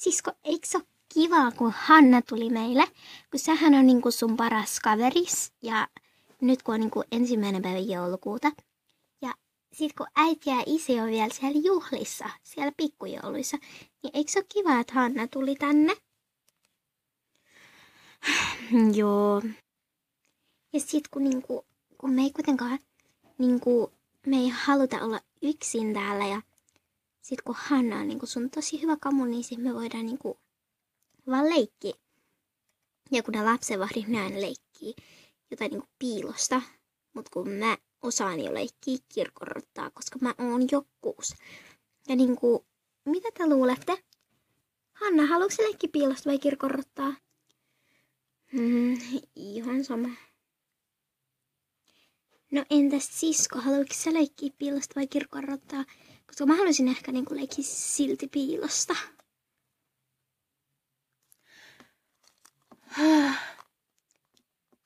Sisko, eikö se ole kiva, kun Hanna tuli meille? Kun sähän on niinku sun paras kaveris ja nyt kun on niinku 1. päivä joulukuuta. Ja sit kun äiti ja isi on vielä siellä juhlissa, siellä pikkujouluissa, niin eikö se ole kiva, että Hanna tuli tänne? Joo. Ja sit kun me ei kuitenkaan me ei haluta olla yksin täällä ja sit kun Hanna on sun tosi hyvä kamu, niin sit me voidaan vaan leikkiä. Ja kun ne lapsenvahdit näin leikkii jotain piilosta, mut kun mä osaan jo leikkiä kirkonrottaa, koska mä oon jo 6. Ja mitä te luulette? Hanna, haluatko sä leikkiä piilosta vai kirkonrottaa? Ihan sama. No entäs sisko, haluatko sä leikkiä piilosta vai kirkonrottaa? Koska mä haluaisin ehkä leikkiä silti piilosta.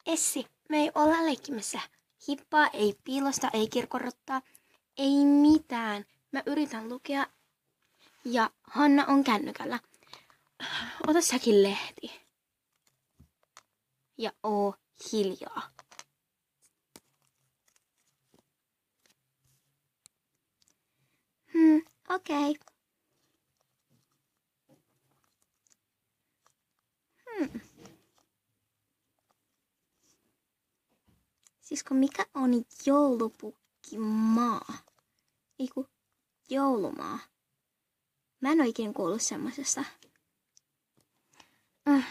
Essi, me ei olla leikkimässä. Hippaa, ei piilosta, ei kirkonrottaa, ei mitään. Mä yritän lukea ja Hanna on kännykällä. Ota säkin lehti. Ja oo hiljaa. Okei. Sisko, mikä on joulupukkimaa? Eiku, joulumaa. Mä en oikein kuullut semmosesta.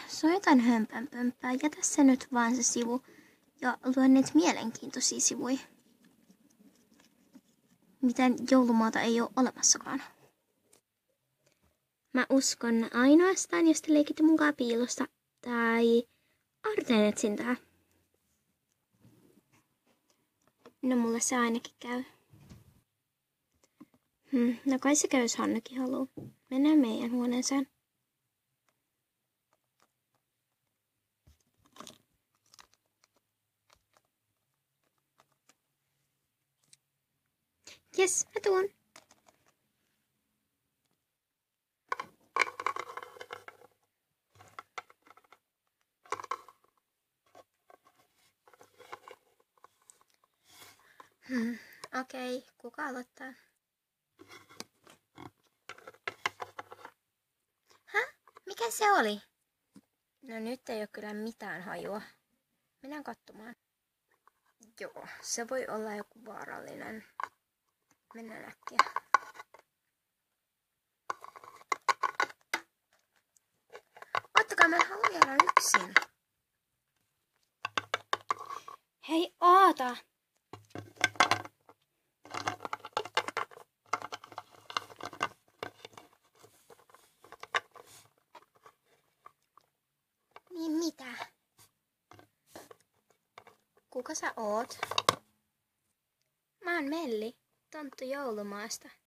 Se on jotain hömpänpömpää. Jätä se nyt vaan se sivu. Ja lue niitä mielenkiintoisia sivuja. Miten joulumaata ei ole olemassakaan. Mä uskon ainoastaan, jos te leikitte mukaan piilosta tai aarteen etsintää. No mulle se ainakin käy. No kai se käy, jos Hannakin haluu. Mennään meidän huoneeseen. Jes, mä tuun. Okei, kuka aloittaa? Mikä se oli? No nyt ei ole kyllä mitään hajua. Mennään katsomaan. Joo, se voi olla joku vaarallinen. Mennään äkkiä. Ottakaa, mä en halua jäädä yksin. Hei, oota! Niin mitä? Kuka sä oot? Mä oon Melli, tonttu joulumaasta.